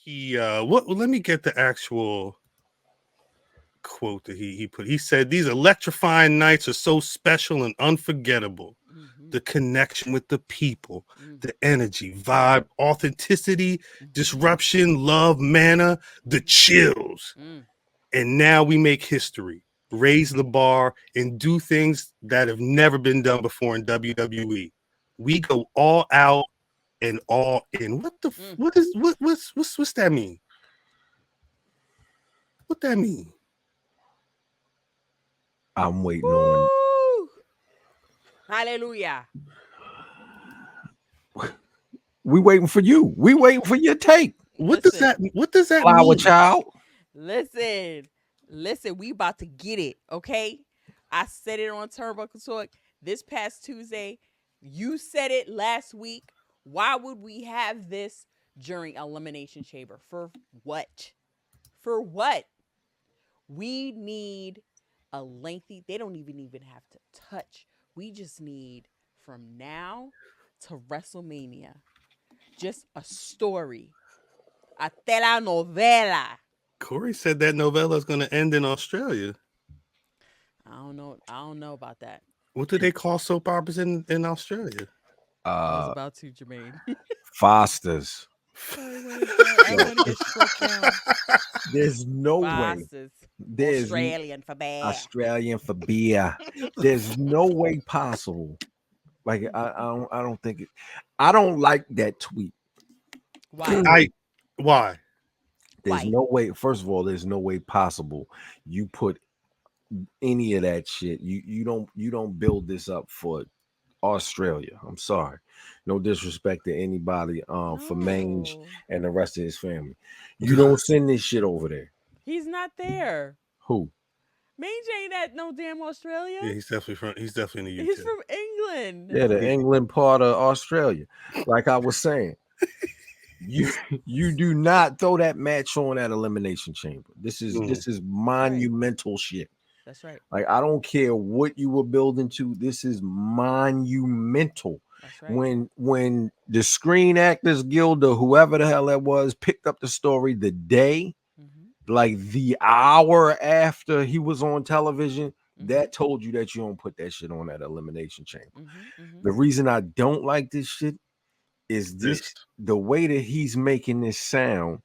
he what? Let me get the actual quote that he put. He said, "These electrifying nights are so special and unforgettable. Mm-hmm. The connection with the people, Mm-hmm. the energy, vibe, authenticity, Mm-hmm. disruption, love, manna, the chills. Mm-hmm. And now we make history, raise the bar, and do things that have never been done before in WWE. We go all out and all in." What the Mm. what is what's that mean? What that mean? I'm waiting on. Woo! Hallelujah. We waiting for you. We waiting for your take, Listen, What does that flower mean? child. listen, listen. We about to get it, okay? I said it on Turnbuckle Talk this past Tuesday. You said it last week. Why would we have this during Elimination Chamber? For what? For what? We need a lengthy. They don't even have to touch. We just need from now to WrestleMania, just a story, a telenovela. Corey said that novella is going to end in Australia. I don't know. I don't know about that. What do they call soap operas in Australia? I was Uh, about to, Jermaine. Fosters. I want to get. I want to get struck down. There's no way. Bosses. There's Australian for bad. Australian for beer. There's no way possible. Like I don't think it. I don't like that tweet. Why? Why? There's Why? no way. First of all, there's no way possible you put any of that shit. You don't build this up for Australia. I'm sorry. No disrespect to anybody for Mange No. and the rest of his family. You don't send this shit over there. He's not there. Who? Mange ain't at no damn Australia. Yeah, he's definitely in the UK. He's from England. Yeah, the England part of Australia. Like I was saying, you do not throw that match on at Elimination Chamber. This is monumental shit. That's right. Like I don't care what you were building to. This is monumental. That's right. When the Screen Actors Guild or whoever the hell that was picked up the story the day, like the hour after he was on television, that told you that you don't put that shit on that Elimination Chamber. The reason I don't like this shit is the way that he's making this sound.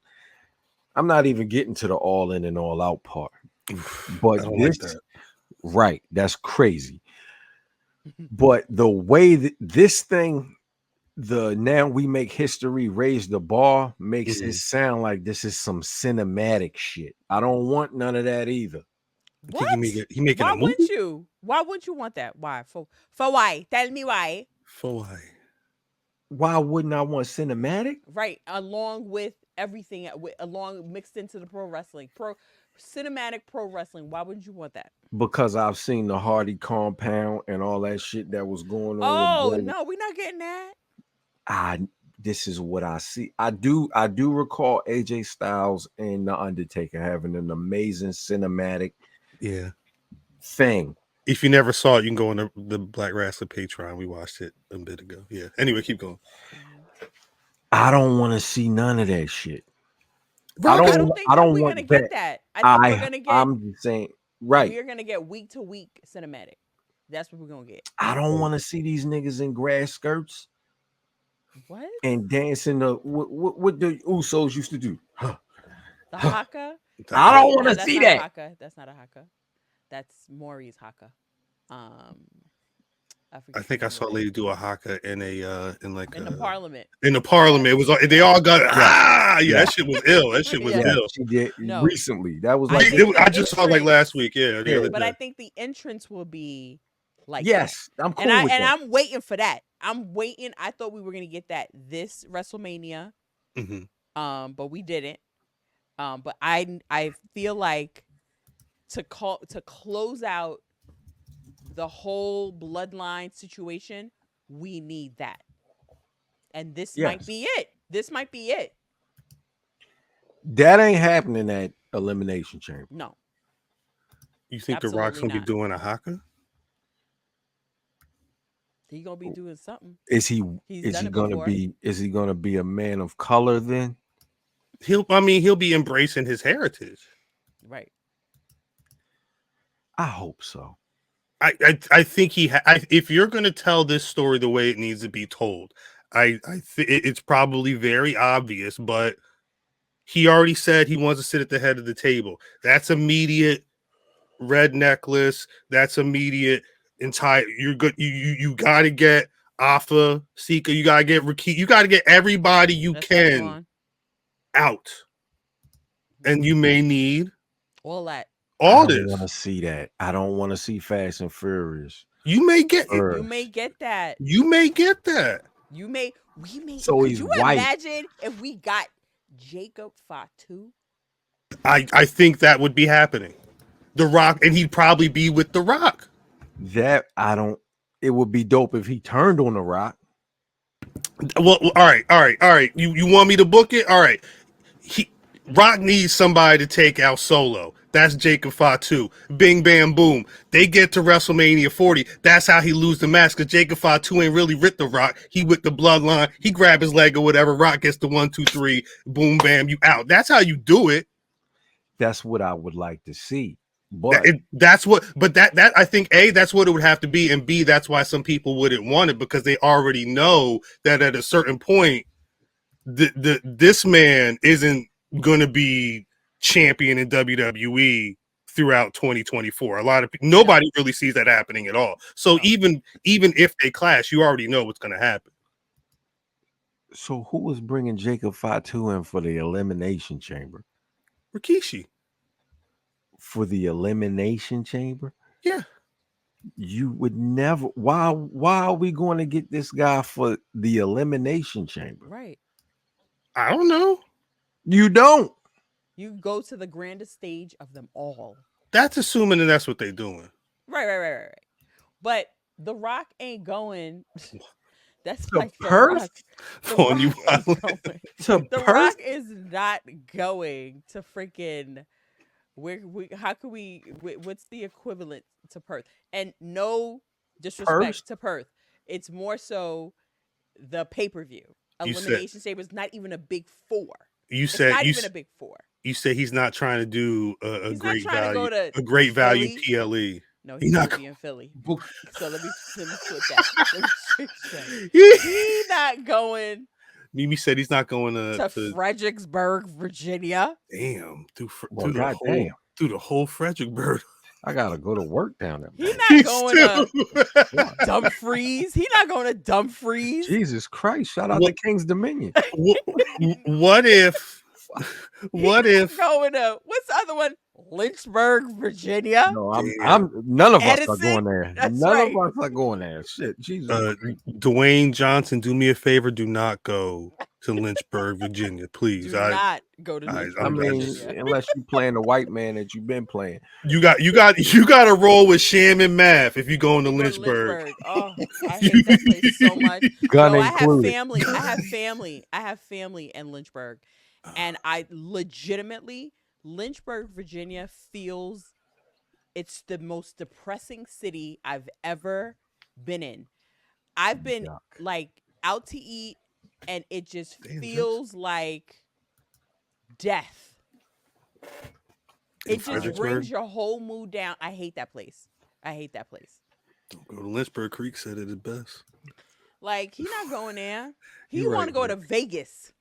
I'm not even getting to the all in and all out part. But this, like that. Right, that's crazy. But the way that this thing, the now we make history, raise the bar, makes it sound like this is some cinematic shit. I don't want none of that either. What? He making why a movie? Wouldn't you? Why wouldn't you want that? Why? For why? Tell me why. For why? Why wouldn't I want cinematic? Right, along with everything, along mixed into the cinematic pro wrestling. Why wouldn't you want that? Because I've seen the Hardy compound and all that shit that was going on. Oh no, we're not getting that. This is what I see. I do recall AJ Styles and The Undertaker having an amazing cinematic thing. If you never saw it, you can go on the Black Rasslin Patreon. We watched it a bit ago. Yeah. Anyway, keep going. I don't want to see none of that shit. I don't think we're gonna get that. I think we're gonna get. I'm saying right. We're gonna get week to week cinematic. That's what we're gonna get. I don't want to see these niggas in grass skirts. What? And dancing the what the Usos used to do. The haka? I don't want to see that. Haka. That's not a haka. That's Maury's haka. I think I saw a lady do a haka in the parliament. In the parliament, it was they all got that shit was ill. That shit was ill. She did recently. That was like I just saw like last week. Yeah, but I think the entrance will be like I'm cool with that. I'm waiting for that. I'm waiting. I thought we were gonna get that this WrestleMania, but we didn't. But I feel like to close out the whole bloodline situation, we need that, and this might be it. This might be it. That ain't happening at Elimination Chamber. No. You think Absolutely The Rock's gonna be doing a haka? He gonna be doing something. Is he gonna be a man of color then? He'll be embracing his heritage. Right. I hope so. I think if you're going to tell this story the way it needs to be told, it's probably very obvious, but he already said he wants to sit at the head of the table. That's immediate red necklace. That's immediate entire. You're good. You got to get Alpha Sika. You got to get Raki. You got to get everybody you can out, and you may need all that. all I this. don't want to see that. I don't want to see Fast and Furious. You may get it. You may get that. You may get that. You may. We may. So could he's you white. imagine if we got Jacob Fatu? I think that would be happening. The Rock, and he'd probably be with The Rock. That I don't. It would be dope if he turned on The Rock. Well, all right. You want me to book it? All right. Rock needs somebody to take out Solo. That's Jacob Fatu. Bing, bam, boom. They get to WrestleMania 40. That's how he lose the match, because Jacob Fatu ain't really with The Rock. He with the bloodline. He grab his leg or whatever. Rock gets the 1, 2, 3. Boom, bam, you out. That's how you do it. That's what I would like to see. But that I think A, that's what it would have to be, and B, that's why some people wouldn't want it, because they already know that at a certain point, this man isn't going to be champion in WWE throughout 2024. A lot of people, nobody really sees that happening at all. So even if they clash, you already know what's going to happen. So who was bringing Jacob Fatu in for the Elimination Chamber? Rikishi. For the Elimination Chamber? Yeah. You would never. Why are we going to get this guy for the Elimination Chamber? Right. I don't know. You don't. You go to the grandest stage of them all. That's assuming that that's what they're doing. Right. But The Rock ain't going. That's to like Perth. The Rock is not going to freaking. How could we? What's the equivalent to Perth? And no disrespect to Perth, it's more so the pay-per-view. Elimination Chamber is not even a big four. It's not even a big four. You say he's not trying to do a great value, a great value PLE. No, he's not going to be in Philly. So let me flip that. He's not going. Mimi said he's not going to Fredericksburg, Virginia. Damn, through the whole Fredericksburg. I gotta go to work down there. He's not going to Dumfries. He's not going to Dumfries. Jesus Christ! Shout out to King's Dominion. What if? What if going to what's the other one? Lynchburg, Virginia. No, I'm none of Edison? us are going there. None of us are going there. Shit, Jesus. Dwayne Johnson, do me a favor. Do not go to Lynchburg, Virginia, please. Do not go to Lynchburg, Virginia. Unless you're playing the white man that you've been playing. You got to roll with Sham and Math if you go into Lynchburg. Oh, I hate that place so much. Gun I included. have family in Lynchburg, and I legitimately. Lynchburg, Virginia feels it's the most depressing city I've ever been in. I've been like out to eat and it just feels like death. It just brings your whole mood down. I hate that place. Don't go to Lynchburg. Creek said it is best. Like, he's not going there. He want to go to Vegas.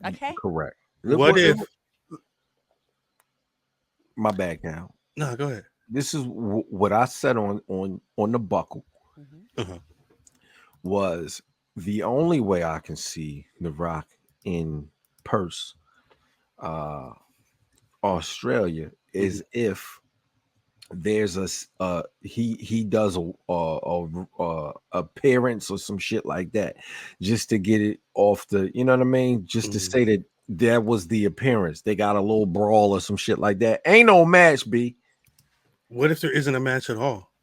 Okay? Correct. What if... My bad now. No, go ahead. This is what I said on the buckle. Was the only way I can see The Rock in Perth, Australia, is if there's he does a appearance or some shit like that, just to get it off the, you know what I mean, just to say that was the appearance. They got a little brawl or some shit like that. Ain't no match, B. What if there isn't a match at all?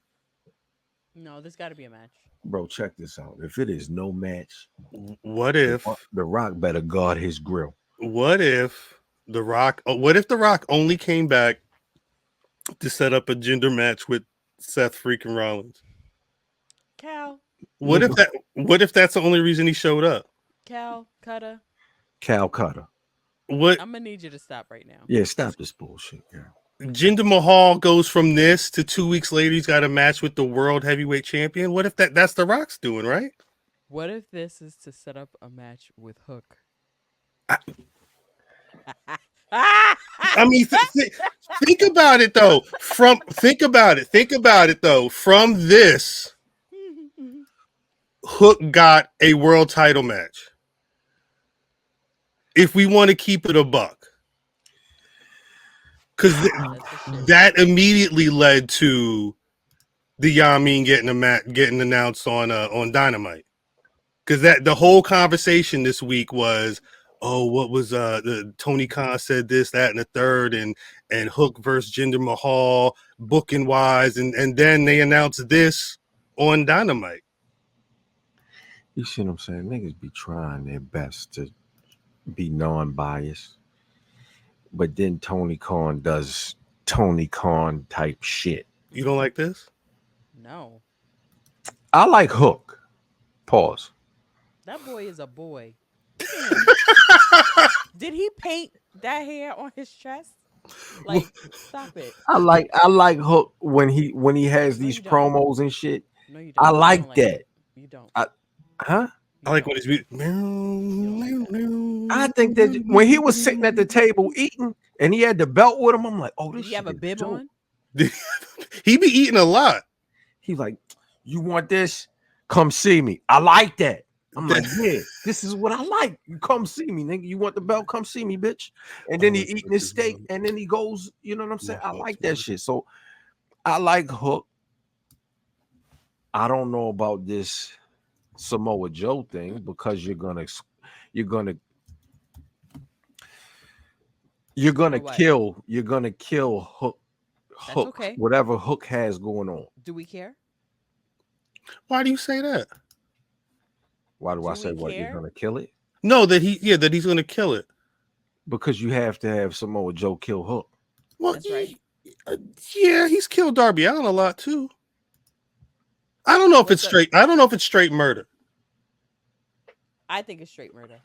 No, there's got to be a match. Bro, check this out. If it is no match, what if The Rock better guard his grill? What if The Rock only came back to set up a gender match with Seth freaking Rollins? Cal. What if that's the only reason he showed up? Cal Cutter. What I'm gonna need you to stop right now. Yeah, stop this bullshit. Yeah. Jinder Mahal goes from this to 2 weeks later he's got a match with the world heavyweight champion? What if that's the Rock's doing, right? What if this is to set up a match with Hook? I, I mean, think about it though. Think about it though. From this, Hook got a world title match. If we want to keep it a buck, because that immediately led to the Yamin getting announced on Dynamite. Because the whole conversation this week was, oh, what was the Tony Khan said this, that, and the third, and Hook versus Jinder Mahal booking wise, and then they announced this on Dynamite. You see what I'm saying? Niggas be trying their best to be non-biased, but then Tony Khan does Tony Khan type shit. You don't like this? No. I like Hook. Pause. That boy is a boy. Did he paint that hair on his chest? Like, stop it. I like Hook when he has these promos and shit. No, you don't. I like that. You don't. Huh? I like when he's I think that when he was sitting at the table eating and he had the belt with him, I'm like, oh, this Did he have a bib dope. on? He be eating a lot. He's like, you want this? Come see me. I like that. I'm like, yeah, this is what I like. You come see me, nigga. You want the belt? Come see me, bitch. And then he eating his steak, and then he goes, you know what I'm saying? I like that shit. So I like Hook. I don't know about this Samoa Joe thing because you're gonna kill Hook. Okay. Whatever Hook has going on. Do we care? Why do you say that? Why do I say what? You're gonna kill it? No, that he's gonna kill it. Because you have to have Samoa Joe kill Hook. Well, that's right. Yeah, he's killed Darby Allin a lot too. I don't know if it's straight. I don't know if it's straight murder. I think it's straight murder.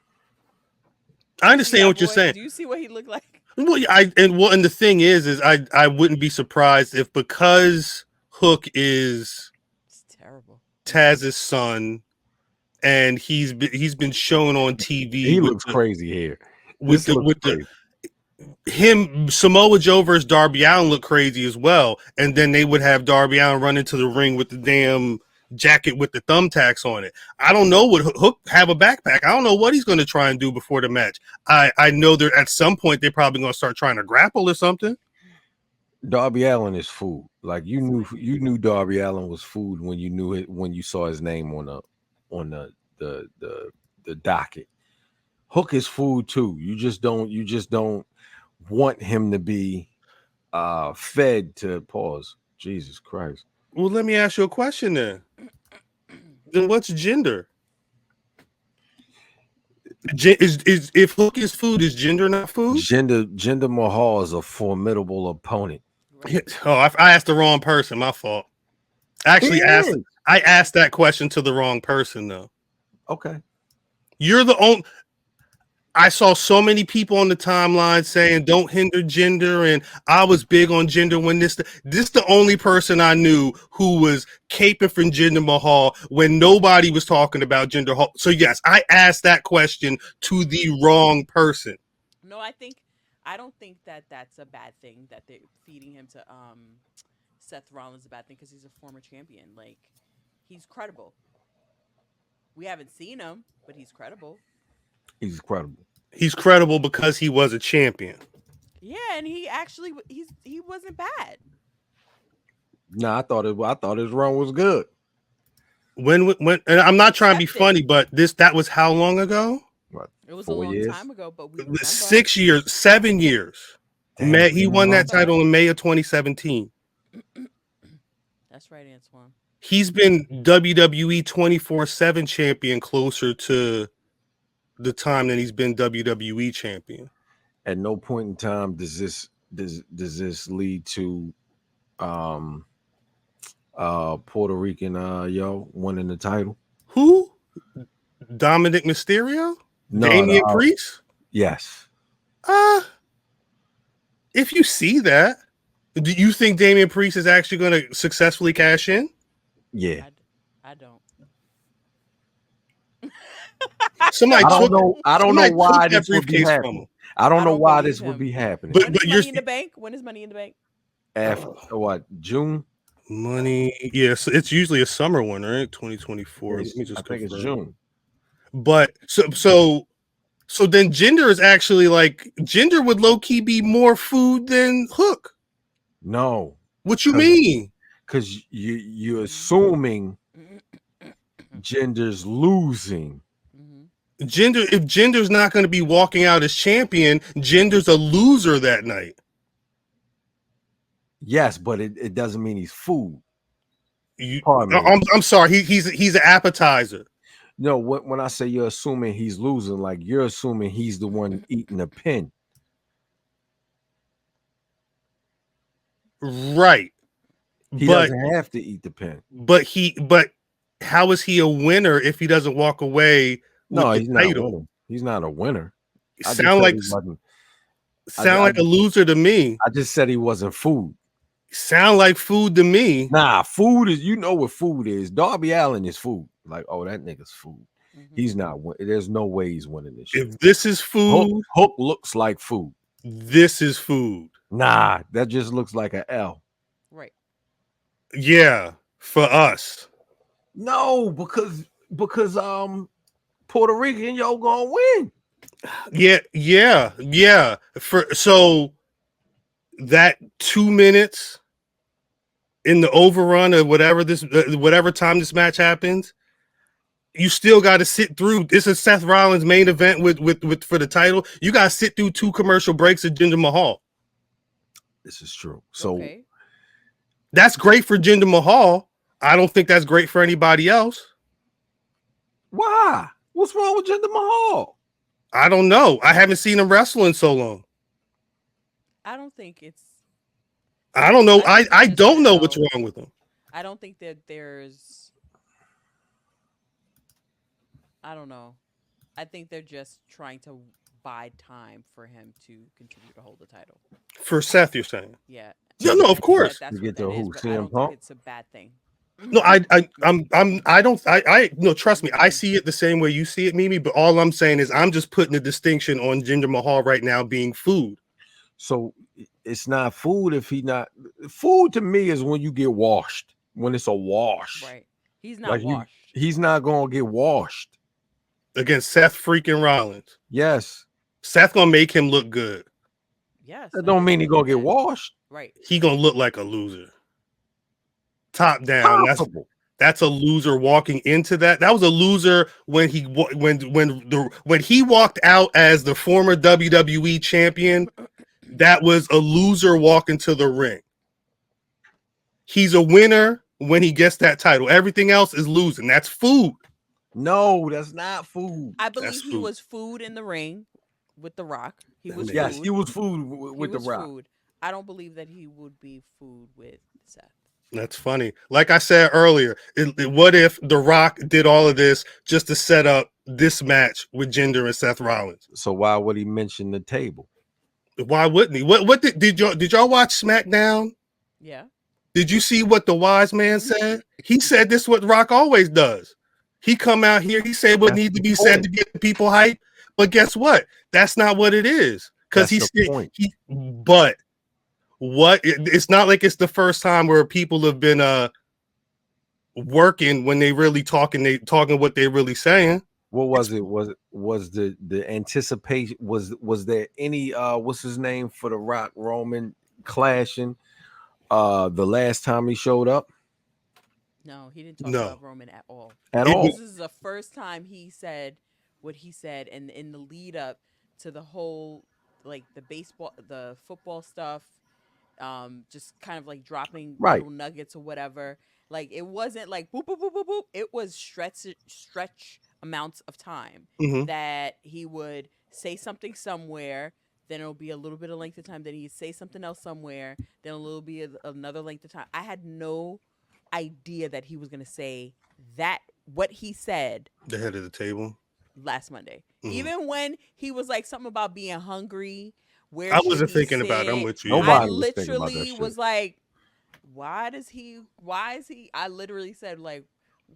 I understand what you're saying. Do you see what he looked like? Well, and the thing is I wouldn't be surprised if because Hook is terrible Taz's son, and he's been shown on TV. He looks crazy here. Samoa Joe versus Darby Allin look crazy as well, and then they would have Darby Allin run into the ring with the damn jacket with the thumbtacks on it. I don't know what Hook have a backpack. I don't know what he's going to try and do before the match. I know that at some point they're probably going to start trying to grapple or something. Darby Allin is food. Like you knew Darby Allin was food when you knew it when you saw his name on the docket. Hook is food too. You just don't want him to be fed to pause. Jesus Christ. Well, let me ask you a question then. Then what's Jinder? Is if Hook is food, is Jinder not food? Jinder Mahal is a formidable opponent. Oh, I asked the wrong person. My fault. Actually, I asked that question to the wrong person though. Okay. You're the only. I saw so many people on the timeline saying don't hinder Jinder, and I was big on Jinder when this the only person I knew who was caping for Jinder Mahal when nobody was talking about Jinder Mahal. So yes, I asked that question to the wrong person. No, I don't think that that's a bad thing that they're feeding him to Seth Rollins is a bad thing because he's a former champion. Like, he's credible. We haven't seen him, but he's credible. He's credible. He's credible because he was a champion. Yeah, and he actually he wasn't bad. No, I thought his run was good. When and I'm not trying to be funny, but that was how long ago? What? It was a long time ago, but we remember. 6 years, 7 years. Damn, he won that title in May of 2017. That's right, Antoine. He's been WWE 24/7 champion closer to the time that he's been WWE champion. At no point in time does this lead to Puerto Rican winning the title. Who? Dominic Mysterio? No, Damian Priest? Yes. Uh, if you see that, do you think Damian Priest is actually going to successfully cash in? Yeah. I don't. Somebody I took don't know. I don't know somebody took why that this would be briefcase from him. happening. I don't I know don't why believe this would be him. happening. When But is you're Money in the Bank? When is Money in the Bank? After what, June? money. Yes, it's usually a summer one, right? 2024. Let me I just think it's confirm. June. But so then Gender is actually like Gender would low key be more food than Hook. No, What you mean? because you're assuming Gender's losing. Gender, if Gender's not going to be walking out as champion, Gender's a loser that night. Yes, but it doesn't mean he's food. You, Pardon me. I'm sorry. He's an appetizer. No, when I say you're assuming he's losing, like you're assuming he's the one eating the pin. Right. He But doesn't have to eat the pin. but how is he a winner if he doesn't walk away with No, the he's not title? winning. He's not a winner. I just Sound said like he wasn't. sound like a loser to me. I just said he wasn't food. Sound like food to me. Nah, food is, you know what food is. Darby Allin is food. Like, oh, that nigga's food. He's not. There's no way he's winning this shit. If this is food, Hook looks like food. this is food. Nah, that just looks like an L. Right. Yeah, for us. No, because Puerto Rican yo gonna win. Yeah. For so that 2 minutes in the overrun of whatever time this match happens, you still got to sit through. This is Seth Rollins' main event with for the title. You got to sit through 2 commercial breaks of Jinder Mahal. This is true. So that's great for Jinder Mahal. I don't think that's great for anybody else. Why? What's wrong with Jinder Mahal? I don't know. I haven't seen him wrestle in so long. I don't think it's. I don't know. I just don't know know. what's wrong with him. I don't think that there's. I don't know. I think they're just trying to buy time for him to continue to hold the title. For Seth, you're saying? Yeah. No, of course. That's You what get that to is, who? but I CM don't Punk? think it's a bad thing. No, no, trust me. I see it the same way you see it, Mimi, but all I'm saying is I'm just putting a distinction on Jinder Mahal right now being food. So it's not food if he not. Food to me is when you get washed, when it's a wash. Right. He's not washed. He's not gonna get washed Against Seth freaking Rollins. Yes. Seth gonna make him look good. Yes. That don't mean he gonna get washed. Right. He gonna look like a loser. Top down. Possible. That's a loser walking into that. That was a loser when he walked out as the former WWE champion. That was a loser walking to the ring. He's a winner when he gets that title. Everything else is losing. That's food. No, that's not food. I believe he was food in the ring with The Rock. He was Yes, food. he was food with The Rock. Food. I don't believe that he would be food with Seth. That's funny. Like I said earlier, what if The Rock did all of this just to set up this match with Jinder and Seth Rollins? So why would he mention the table? Why wouldn't he? What did y'all watch SmackDown? Yeah. Did you see what the wise man said? He said this is what Rock always does. He come out here, he said what needs to be said to get people hype. But guess what? That's not what it is. Because it's not like it's the first time where people have been working when they really talking what they really saying. What was it? Was the anticipation? Was there any what's his name for the Rock Roman clashing the last time he showed up? No, he didn't talk about Roman at all. All. This is the first time he said what he said, and in the lead up to the whole, like, the football stuff, just kind of like dropping little nuggets or whatever. Like, it wasn't like boop boop boop boop boop. It was stretch amounts of time that he would say something somewhere, then it'll be a little bit of length of time, then he'd say something else somewhere, then a little bit of another length of time. I had no idea that he was gonna say that, what he said. The head of the table. last Monday. Mhm. Even when he was like something about being hungry, where I should wasn't he thinking about it. I'm sit? with you. I Nobody was thinking about that literally shit. was like, why is he? I literally said, like,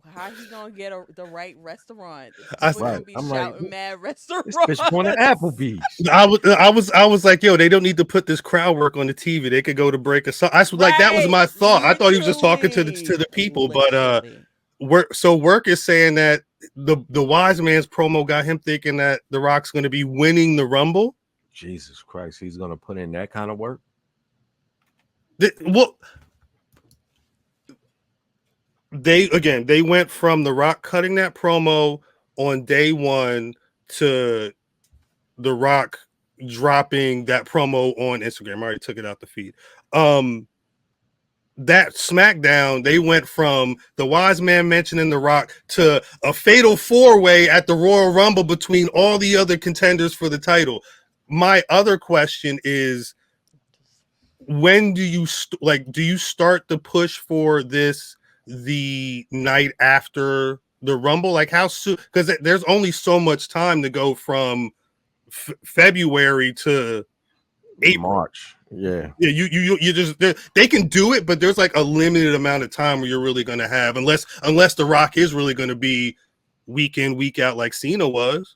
how he gonna get the right restaurant? People Right. gonna be I'm like, shouting mad this restaurants. bitch going to Applebee's. I was like, yo, they don't need to put this crowd work on the TV. They could go to break a song. I was like, that was Right. my thought. I thought he was just talking to Literally. the people, but Literally. work is saying that the wise man's promo got him thinking that The Rock's going to be winning the Rumble. Jesus Christ, he's gonna put in that kind of work. Well, they went from The Rock cutting that promo on day one to The Rock dropping that promo on Instagram. I already took it out the feed. That SmackDown, they went from the wise man mentioning The Rock to a fatal 4-way at the Royal Rumble between all the other contenders for the title. My other question is, when do you do you start the push for this the night after the Rumble? Like, how soon? Because there's only so much time to go from February to April. March. Yeah. Yeah, you just they can do it, but there's like a limited amount of time where you're really going to have, unless The Rock is really going to be week in, week out like Cena was.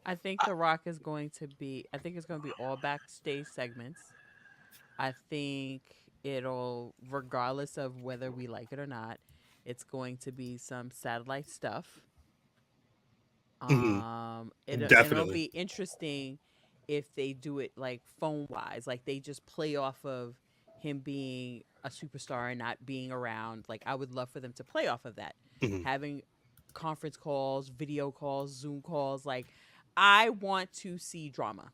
I think The Rock is going to be. I think it's going to be all backstage segments. I think it'll, regardless of whether we like it or not, it's going to be some satellite stuff. It'll Definitely. be interesting if they do it like phone wise, like they just play off of him being a superstar and not being around. Like, I would love for them to play off of that, having conference calls, video calls, Zoom calls. Like, I want to see drama.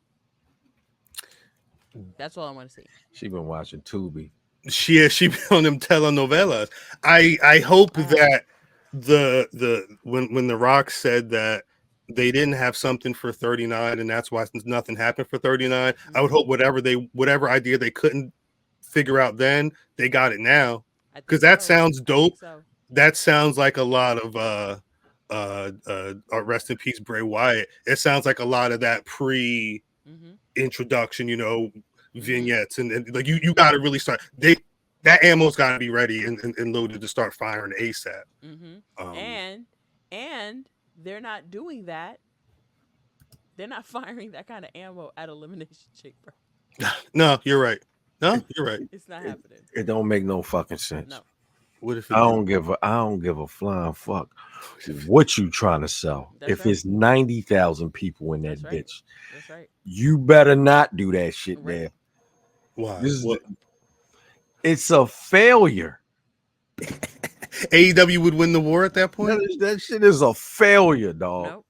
That's all I want to see. She been watching Tubi. She be on them telenovelas. I hope that when The Rock said that they didn't have something for 39 and that's why nothing happened for 39. I would hope whatever idea they couldn't figure out then, they got it now, because that sounds dope. That sounds like a lot of rest in peace Bray Wyatt. It sounds like a lot of that pre introduction, vignettes, and like you got to really start. That ammo's got to be ready and loaded to start firing ASAP. And they're not doing that. They're not firing that kind of ammo at Elimination Chamber. No, you're right. No, you're right. It's not happening. It don't make no fucking sense. No. What if I don't give a flying fuck what you trying to sell? That's if right. it's 90,000 people in that bitch, that's right. You better not do that shit there. Why? It's a failure. AEW would win the war at that point. That shit is a failure, dog. Nope.